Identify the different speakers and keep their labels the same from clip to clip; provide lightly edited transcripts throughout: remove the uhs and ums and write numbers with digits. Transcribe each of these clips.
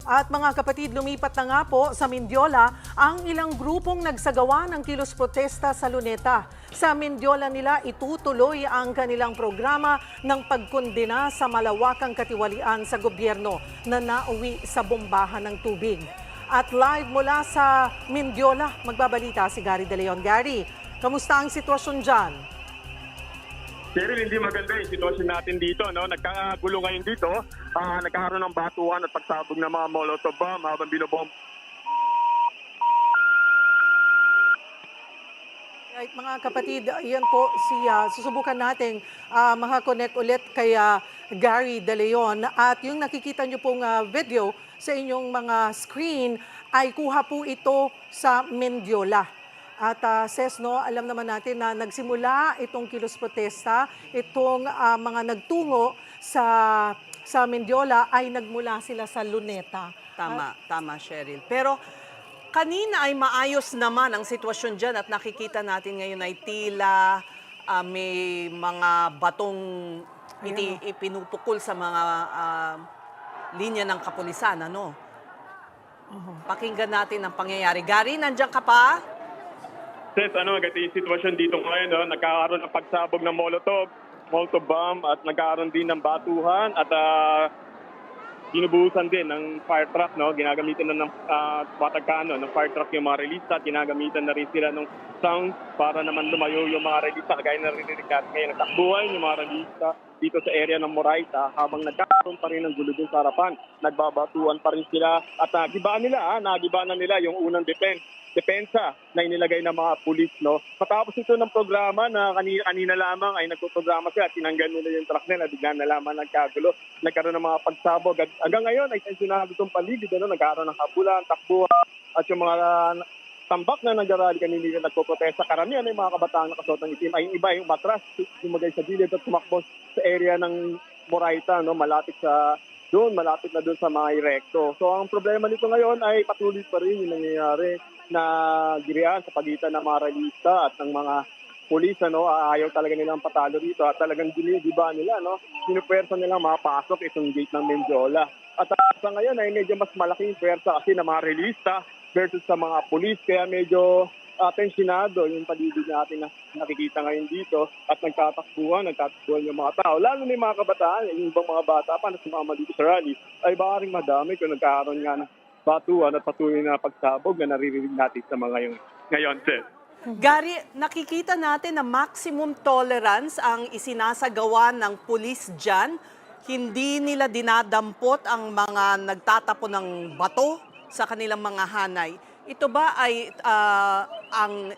Speaker 1: At mga kapatid, lumipat na nga po sa Mindiola ang ilang grupong nagsagawa ng kilos protesta sa Luneta. Sa Mindiola nila itutuloy ang kanilang programa ng pagkondena sa malawakang katiwalian sa gobyerno na nauwi sa bombahan ng tubig. At live mula sa Mindiola, magbabalita si Gary De Leon. Gary, kamusta ang sitwasyon dyan?
Speaker 2: Cheryl, hindi maganda yung sitwasyon natin dito. No? Nagkakagulo ngayon dito. Nagkakaroon ng batuan at pagsabog ng mga molotov bomb habang binobomb.
Speaker 1: Right, mga kapatid, yan po susubukan nating makakonect ulit kay Gary De Leon. At yung nakikita nyo pong video sa inyong mga screen ay kuha po ito sa Mendiola. At no, alam naman natin na nagsimula itong kilos protesta, itong mga nagtungo sa Mendiola ay nagmula sila sa Luneta.
Speaker 3: Tama, Cheryl. Pero kanina ay maayos naman ang sitwasyon dyan at nakikita natin ngayon ay tila may mga batong ipinupukol sa mga linya ng kapulisan. Ano? Pakinggan natin ang pangyayari. Gary, nandiyan ka pa?
Speaker 2: Sis, ganito yung sitwasyon dito ngayon. No? Nagkakaroon ng pagsabog ng molotov bomb at nagkakaroon din ng batuhan at ginubuhusan din ng fire truck. No? Ginagamitan na ng ng fire truck yung mga relista at ginagamitan na rin sila ng sound para naman lumayo yung mga relista. Kagaya narinig natin ngayon, nagtakbuhan yung mga relista dito sa area ng Moraita habang nagkakaroon pa rin ng gulo dun sa harapan. Nagbabatuan pa rin sila at nagibaan na nila yung unang depensa na inilagay ng mga pulis. No? Patapos ito ng programa na kanina lamang ay nagpoprograma sila at tinanggal nila yung truck nila, bigla na lamang nagkagulo. Nagkaroon ng mga pagsabog. At hanggang ngayon ay tensyonado itong paligid. Nagkaroon ng habulan, takbuhan at yung mga tambak na nag-arali kanina nagpoprotesta. Karamihan ay mga kabataan na kasuot ng itim. Ay iba yung matras, lumagay sa gilid at tumakbo sa area ng Moraita, no? Malapit na doon sa mga erekto. So ang problema nito ngayon ay patuloy pa rin yung nangyayari na girian sa pagitan ng mga realista at ng mga pulis. Ayaw talaga nilang patalo dito at talagang dinidiba nila. Sinupersa nilang mapasok itong gate ng Mendiola. At sa ngayon ay medyo mas malaking persa kasi ng mga realista versus sa mga pulis. Kaya medyo tensionado yung paligid natin na nakikita ngayon dito at nagtatakbuhan yung mga tao. Lalo na yung mga kabataan, yung ibang mga bata pa na sumama dito sa rally ay baka rin madami kung nagkakaroon nga ng batuan at patuloy na pagsabog na naririnig natin sa mga ngayon, sir.
Speaker 3: Gary, nakikita natin na maximum tolerance ang isinasagawa ng pulis dyan. Hindi nila dinadampot ang mga nagtatapon ng bato sa kanilang mga hanay. Ito ba ay ang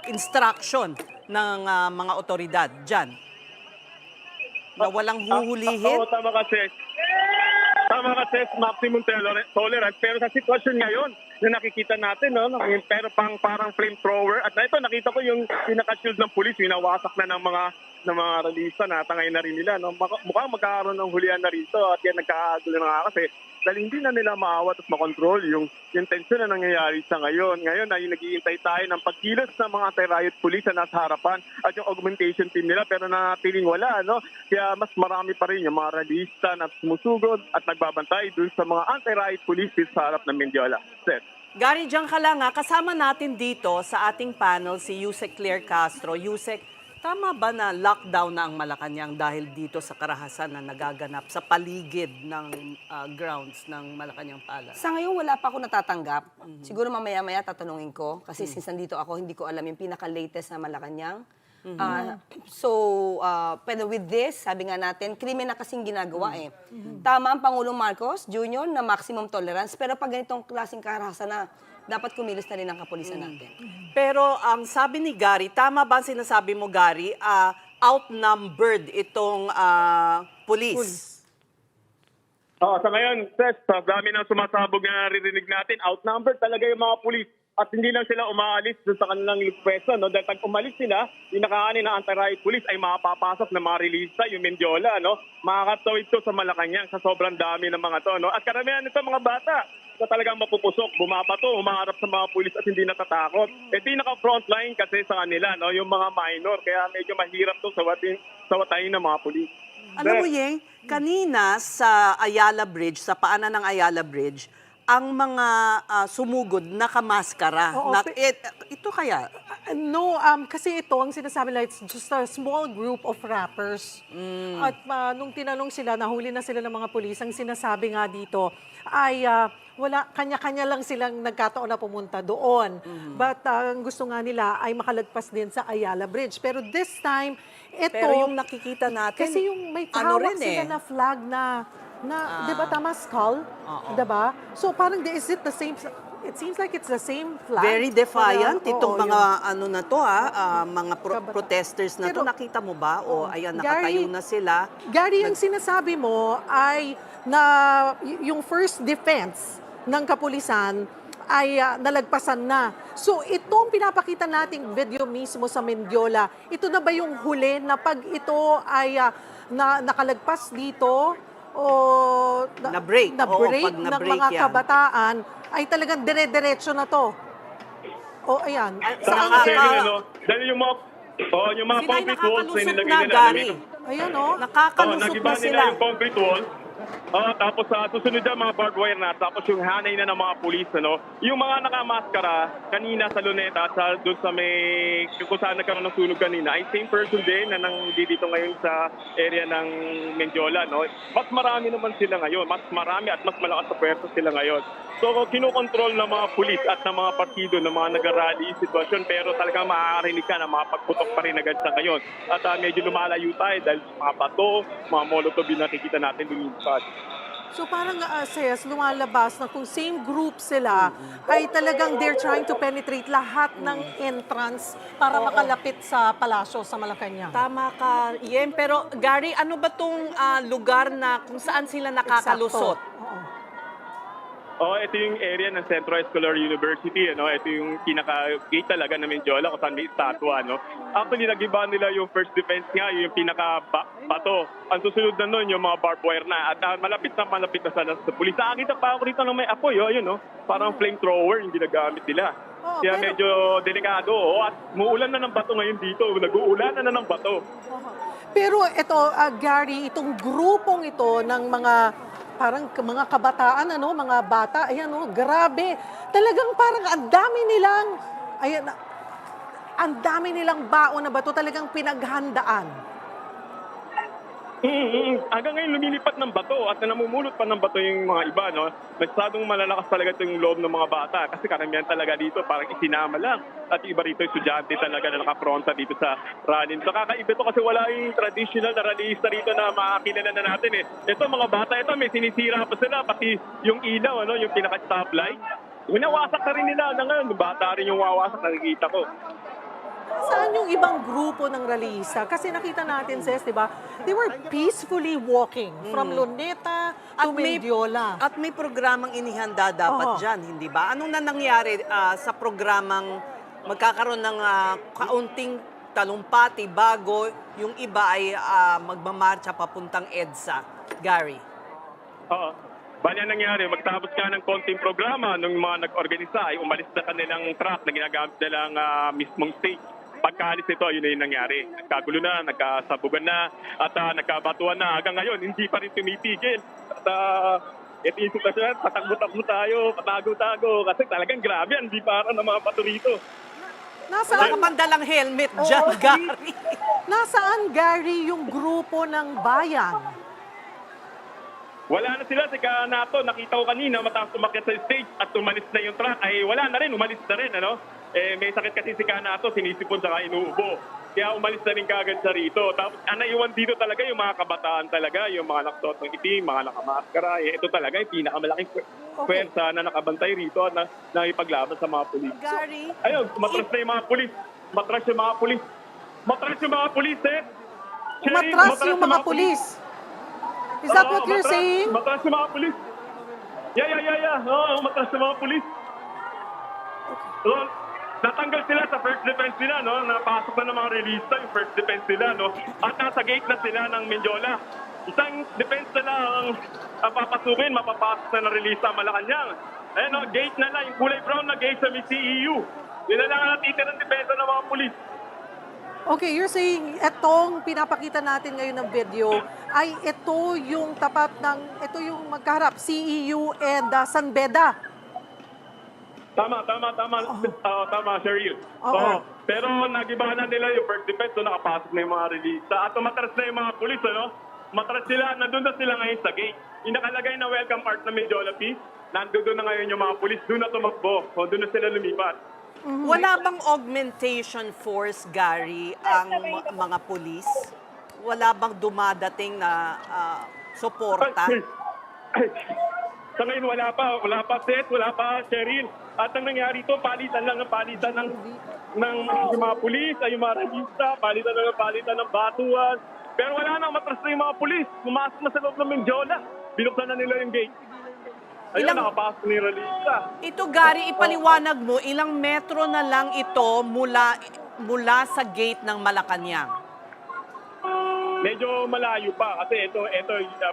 Speaker 3: instruction ng mga otoridad dyan? Na walang huhulihin?
Speaker 2: Oo, tama kasi. Maximum tolerance. Pero sa sitwasyon ngayon, na nakikita natin, pero parang flamethrower. At ito, nakita ko yung pinaka-shield ng pulis, winawasak na ng mga realista, natangay na rin nila. Mukhang magkakaroon ng hulihan na rito at yan nagkakagulo na nga kasi dahil hindi na nila maawat at makontrol yung tensyon na nangyayari sa ngayon. Ngayon ay naghihintay tayo ng pagkilos ng mga anti-riot police na nasa harapan at yung augmentation team nila pero natiling wala. Kaya mas marami pa rin yung mga realista na sumusugod at nagbabantay dun sa mga anti-riot police sa harap ng Mendiola. Sir.
Speaker 3: Gary, diyan ka lang. Kasama natin dito sa ating panel si Yusek Claire Castro. Yusek, tama ba na lockdown na ang Malacanang dahil dito sa karahasan na nagaganap sa paligid ng grounds ng Malacanang Palace?
Speaker 4: Sa ngayon, wala pa ako natatanggap. Siguro mamaya-maya tatanungin ko. Kasi since nandito ako, hindi ko alam yung pinaka-latest na Malacanang. Pero with this, sabi nga natin, krimen na kasing ginagawa eh. Tama ang Pangulong Marcos Jr. na maximum tolerance. Pero pag ganitong klaseng karahasan na, dapat kumilos na rin ang kapulisan natin.
Speaker 3: Pero ang sabi ni Gary, tama ba ang sinasabi mo, Gary, outnumbered itong police?
Speaker 2: Sa ngayon, sa dami ng sumasabog na naririnig natin, outnumbered talaga yung mga pulis. At hindi lang sila umaalis doon sa kanilang pwesto. Dahil pag umalis sila, yung nakaanin na anti-riot police ay makapapasok na mga relista, yung Mendiola. Makakatawid to sa Malacanang sa sobrang dami ng mga to. At karamihan nito mga bata na talagang mapupusok, bumabato, umaharap sa mga pulis at hindi natatakot. Ito yung naka-frontline kasi sa kanila, yung mga minor. Kaya medyo mahirap to sa watayin ng mga pulis.
Speaker 3: Alam mo, Yeng, kanina sa Ayala Bridge, sa paanan ng Ayala Bridge, ang mga sumugod nakamaskara.
Speaker 1: Oo,
Speaker 3: Ito kaya?
Speaker 1: No, kasi ito, ang sinasabi nila, it's just a small group of rappers. At nung tinanong sila, nahuli na sila ng mga pulis, ang sinasabi nga dito ay wala, kanya-kanya lang silang nagkataon na pumunta doon. But ang gusto nga nila ay makalagpas din sa Ayala Bridge. Pero this time, ito...
Speaker 3: Pero yung nakikita natin,
Speaker 1: Kasi yung may
Speaker 3: ano
Speaker 1: hawak
Speaker 3: rin
Speaker 1: sila na flag na 'di ba tama, skull?
Speaker 3: Oo.
Speaker 1: 'Di ba? So parang is it the same, it seems like it's the same flag.
Speaker 3: very defiant
Speaker 1: Parang,
Speaker 3: itong
Speaker 1: oo,
Speaker 3: mga
Speaker 1: yun.
Speaker 3: ano na to mga protesters na to.
Speaker 1: Pero-
Speaker 3: Nakita mo ba? O ayan,
Speaker 1: Gary-
Speaker 3: nakatayo na sila.
Speaker 1: Gary, ang sinasabi mo ay na yung first defense ng kapulisan ay nalagpasan na. So itong pinapakita nating video mismo sa Mendiola, ito na ba yung huli na pag ito ay nakalagpas dito o
Speaker 3: Na-break. Oo,
Speaker 1: na-break
Speaker 3: pag
Speaker 1: ng
Speaker 3: na-break
Speaker 1: mga
Speaker 3: yan.
Speaker 1: kabataan ay talagang dire-diretso na to? O ayan.
Speaker 2: Saan
Speaker 3: Nakaka-
Speaker 2: kasi dahil yung mga yung mga
Speaker 3: Sila ay
Speaker 2: concrete walls na
Speaker 3: nakakalusot
Speaker 2: nilagay
Speaker 3: na,
Speaker 2: nila.
Speaker 3: Gary.
Speaker 1: Ayan o.
Speaker 3: Nakakalusot
Speaker 2: nagiba
Speaker 3: na
Speaker 2: nila
Speaker 3: sila.
Speaker 2: yung concrete wall. Tapos susunod dyan mga barbed wire na, tapos yung hanay na ng mga pulis, ano. Yung mga nakamaskara, kanina sa Luneta, doon sa may, kung saan nagkaroon ng sunog kanina, ay same person din na dito ngayon sa area ng Mendiola, no. Mas marami naman sila ngayon, mas marami at mas malakas sa pwersa sila ngayon. So, kinokontrol ng mga pulis at ng mga partido ng mga nag-rally sitwasyon, pero talagang maaaring ka na makapagputok pa rin agad sa ngayon. At medyo lumalayo tayo dahil mga bato, mga molotov yung nakikita natin lumipad.
Speaker 1: So parang says, lumalabas na kung same group sila, ay talagang they're trying to penetrate lahat ng entrance para makalapit sa palasyo sa Malacanang.
Speaker 3: Tama ka, Yen. Pero Gary, ano ba tong lugar na kung saan sila nakakalusot?
Speaker 1: Eksakto. Oo.
Speaker 2: Ito yung area ng Central Escolar University, ano. Ito yung pinaka-gate talaga ng Mendiola kung saan may estatwa, no. Actually, nag-iba nila yung first defense nga, yung pinaka-bato. Ang susunod na nun, yung mga barbed wire na. At malapit na sana sa pulis. Nakakita pa ako rito ng may apoy, yun, no. Parang flamethrower yung ginagamit nila. Kaya medyo delikado. At muulan na ng bato ngayon dito. Nag-uulan na ng bato.
Speaker 1: Pero ito, Gary, itong grupong ito ng mga parang mga kabataan, ano, mga bata, ayan, oh, grabe. Talagang parang ang dami nilang, ayan, ang dami nilang baon na bato, talagang pinaghandaan.
Speaker 2: Hanggang ngayon lumilipat ng bato at namumulot pa ng bato yung mga iba, no? Nagsadong malalakas talaga ito yung loob ng mga bata kasi karamihan talaga dito parang isinama lang. At iba rito estudyante talaga na nakapronta dito sa rally. So kakaiba ito kasi wala yung traditional na rallyista rito na makakilala na natin eh. Ito mga bata, ito may sinisira pa sila, pati yung ilaw, ano, yung pinaka-stoplight. Winawasak na rin nila na ngayon, bata rin yung wawasak, nakikita ko.
Speaker 1: Saan yung ibang grupo ng rallyista? Kasi nakita natin, Ses, di ba? They were peacefully walking from Luneta to Mendiola.
Speaker 3: At may programang inihanda dapat
Speaker 1: Oo.
Speaker 3: dyan, hindi ba? Anong nangyari sa programang magkakaroon ng kaunting talumpati bago yung iba ay magmamarcha papuntang EDSA? Gary?
Speaker 2: Oo. Bali ang nangyari, magtapos ka ng konting programa nung mga nag-organisa ay umalis na kanilang truck na ginagamit nilang mismong stage. Pagkaalis ito, yun na yung nangyari. Nagkagulo na, nagkasabugan na, at nagkabatuan na. Hanggang ngayon, hindi pa rin tumitigil. At ito yung sitwasyon, patakbo-takbo tayo, patago-tago. Kasi talagang grabe, hindi para ng mga bato rito.
Speaker 1: Nasaan,
Speaker 3: Nakapandalang helmet dyan,
Speaker 1: Oo.
Speaker 3: Gary.
Speaker 1: nasaan, Gary, yung grupo ng bayan?
Speaker 2: Wala na sila, sika nato, nakita ko kanina, matapos umakyat sa stage at umalis na yung truck, ay wala na rin, umalis na rin, ano? May sakit kasi si Kanato, sinisipon saka inuubo. Kaya umalis na rin kagad sa rito. Tapos naiwan dito talaga yung mga kabataan talaga, yung mga nakasuot ng itim, mga nakamaskara. Ito talaga yung pinakamalaking pwersa na nakabantay rito at nakipaglaban sa mga pulis.
Speaker 3: Gary?
Speaker 2: Ayun, matras na yung mga pulis. Matras yung mga pulis. Matras yung mga pulis, eh. Sherry,
Speaker 1: Umatras yung mga pulis. Is that what you're saying?
Speaker 2: Matras yung mga pulis. Yeah. Oo, matras yung mga pulis. So, natanggal sila sa first defense nila, no? Napasok na ng mga relista yung first defense nila, no? At nasa gate na sila ng Mendiola. Isang defense na lang ang papasukin, mapapasok na ng relista Malacanang. Ayan, no? Gate na lang, yung kulay brown na gate sa CEU. Yun na lang ang natitirang depensa ng mga pulis.
Speaker 1: Okay, you're saying etong pinapakita natin ngayon ng video ay ito yung tapat ng, ito yung magkaharap, CEU and San Beda.
Speaker 2: Tama, Cheryl.
Speaker 1: Oo.
Speaker 2: Pero nagiba na nila yung first defense, so nakapasok na yung mga relista. At umatras na yung mga pulis, ano? Matras sila, nandun na sila ngayon sa gate. Yung nakalagay na welcome art na Medjola Peace, nandun na ngayon yung mga pulis, doon na tumakbo. O, doon na sila lumipat.
Speaker 3: Wala bang augmentation force, Gary, ang mga pulis? Wala bang dumadating na suporta?
Speaker 2: Sa ngayon, wala pa, Seth, wala pa, Cheryl. At ang nangyari ito, palitan ng yung mga pulis, ay yung mga relista, palitan ng batuan. Pero wala nang matras na yung mga pulis. Pumasok na sa loob ng Medjola. Binuksan na nila yung gate. Ayun, nakapasok na yung relista.
Speaker 3: Ito, Gary, ipaliwanag mo, ilang metro na lang ito mula sa gate ng Malacanang?
Speaker 2: Medyo malayo pa kasi ito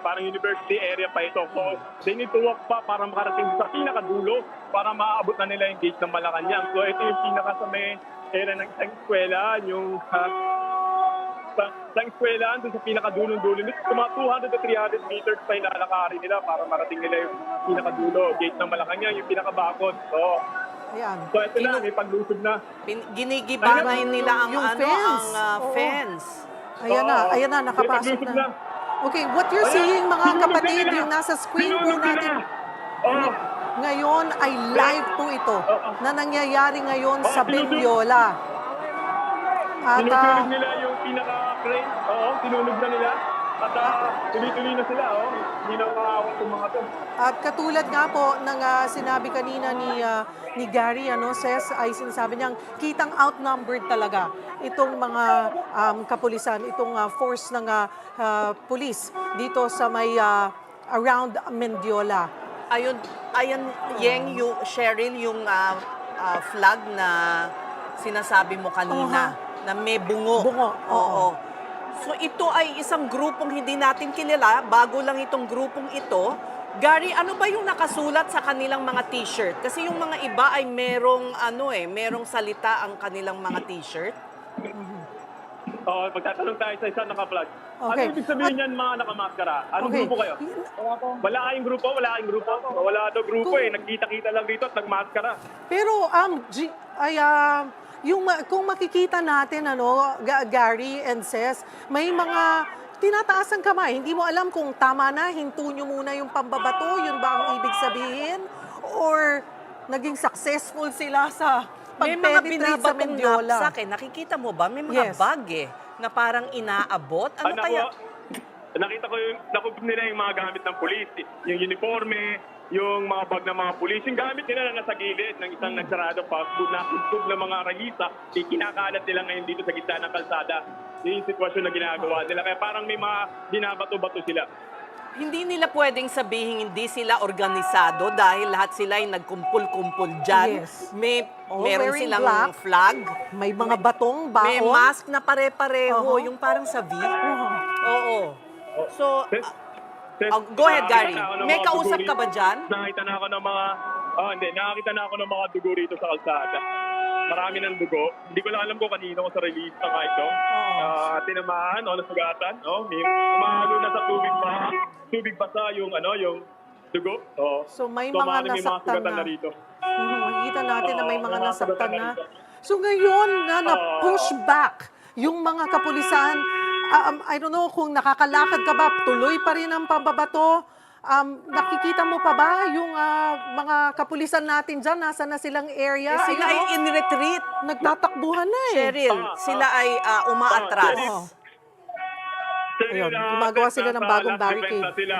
Speaker 2: parang university area pa ito. So, they need to walk pa para makarating sa pinakadulo para maaabot na nila yung gate ng Malacanang. So, ito yung pinaka sa may area ng isang eskwela, yung sa eskwela, doon sa pinakadulong-dulo. Mga 200 to 300 meters pa ilalakarin nila para marating nila yung pinakadulo, gate ng Malacanang, yung pinakabakod. So,
Speaker 1: Ayan.
Speaker 2: so ito na, may paglusog na.
Speaker 3: Ginigibaray nila ang
Speaker 1: Yung
Speaker 3: ano,
Speaker 1: fence.
Speaker 3: ang
Speaker 1: Oo.
Speaker 3: fence.
Speaker 1: Ayan na, nakapasok
Speaker 2: May paglusog
Speaker 1: na. Okay, what you're seeing mga kapatid, yung nasa screen po natin ngayon ay live po ito na nangyayari ngayon sa Benjola. At
Speaker 2: Sinusunog nila yung pinaka-crane. Oo, sinunog na nila. At tuloy-tuloy na sila. Hindi na makakawat yung mga to.
Speaker 1: At katulad nga po ng sinabi kanina ni Gary, Ses, ay sinasabi niyang kitang outnumbered talaga itong mga kapulisan, itong force ng police dito sa may around Mendiola.
Speaker 3: Ayun, Yeng, yung Cheryl, yung flag na sinasabi mo kanina, na may bungo.
Speaker 1: Bungo, oo.
Speaker 3: So ito ay isang grupong hindi natin kilala, bago lang itong grupong ito. Gary, ano ba yung nakasulat sa kanilang mga t-shirt? Kasi yung mga iba ay merong salita ang kanilang mga t-shirt.
Speaker 2: Pagtatanong tayo sa isa naka-flag.
Speaker 1: Okay.
Speaker 2: Ano ibig sabihin niyan mga nakamaskara? Anong
Speaker 1: Okay.
Speaker 2: grupo kayo? Wala kayong grupo? Wala daw grupo Nagkita-kita lang dito at nagmaskara.
Speaker 1: Pero kung makikita natin Gary and Ses, may mga tinataas ang kamay. Hindi mo alam kung tama na, hinto nyo muna yung pambabato, yun ba ang ibig sabihin? Or naging successful sila sa
Speaker 3: May mga
Speaker 1: pag-penetrate sa
Speaker 3: binabatong
Speaker 1: Mendiola?
Speaker 3: knapsack Nakikita mo ba? May mga
Speaker 1: Yes.
Speaker 3: bag na parang inaabot. Ano kaya?
Speaker 2: Nakita ko nakubog nila yung mga gamit ng pulis. Yung uniforme, yung mga bag ng mga pulis. Yung gamit nila na nasa gilid ng isang nagsarado fast food na kutub ng mga ragisa, kinakalat nila ngayon dito sa gitna ng kalsada. Yun yung sitwasyon na ginagawa nila. Kaya parang may mga binabato-bato sila.
Speaker 3: Hindi nila pwedeng sabihin hindi sila organisado dahil lahat sila ay nagkumpul-kumpul dyan.
Speaker 1: Yes.
Speaker 3: Meron
Speaker 1: wearing
Speaker 3: silang
Speaker 1: black.
Speaker 3: flag.
Speaker 1: May mga batong, baon.
Speaker 3: May mask na pare-pareho, yung parang sa V. Oo. So, go ahead, Gary. May kausap ka ba dyan?
Speaker 2: Nakita na ako ng mga nakakita na ako ng mga dugo rito sa kalsada. Marami ng dugo. Hindi ko lang alam kung kanino ko sa release ng ito. Tinamaan o nasugatan. May umahalo na sa tubig basa yung dugo.
Speaker 1: So may
Speaker 2: So,
Speaker 1: mga
Speaker 2: maaaring may mga
Speaker 1: nasaktan
Speaker 2: sugatan
Speaker 1: na.
Speaker 2: na rito.
Speaker 1: Makikita natin na may mga
Speaker 2: may mga
Speaker 1: nasaktan
Speaker 2: sugatan
Speaker 1: na.
Speaker 2: na rito.
Speaker 1: So ngayon na-push back yung mga kapulisan. I don't know kung nakakalakad ka ba, tuloy pa rin ang pambabato. Nakikita mo pa ba yung mga kapulisan natin dyan? Nasa na silang area?
Speaker 3: Sila ay in retreat.
Speaker 1: Nagtatakbuhan na eh.
Speaker 3: Cheryl, sila ay umaatras.
Speaker 1: Oo. Ayun, gumagawa sila ng bagong
Speaker 2: nasa last
Speaker 1: barricade.
Speaker 2: defense na sila.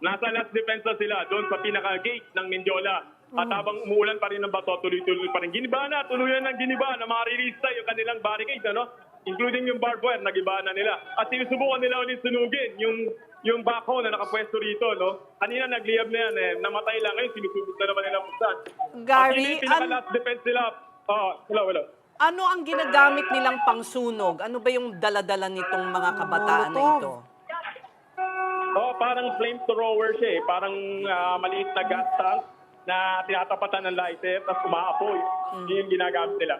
Speaker 2: Nasa last defense na sila doon sa pinaka-gate ng Mendiola. At habang umuulan pa rin ng bato, tuloy-tuloy pa rin. Tuluyan ng giniba na mga release yung kanilang barricade, including yung barbed wire, nagiba na nila. At sinusubukan nila ulit sunugin yung backhoe na nakapwesto rito, Kanina nagliyab na yan, namatay lang ngayon, sinusubok na naman nila buksan.
Speaker 3: Gary,
Speaker 2: At pinaka-last defense nila, wala.
Speaker 3: ano ang ginagamit nilang pangsunog? Ano ba yung daladala nitong mga kabataan na ito?
Speaker 2: Parang flamethrower siya Parang maliit na gas tank na tinatapatan ng lighter, tapos umaapoy. Yun yung ginagamit nila.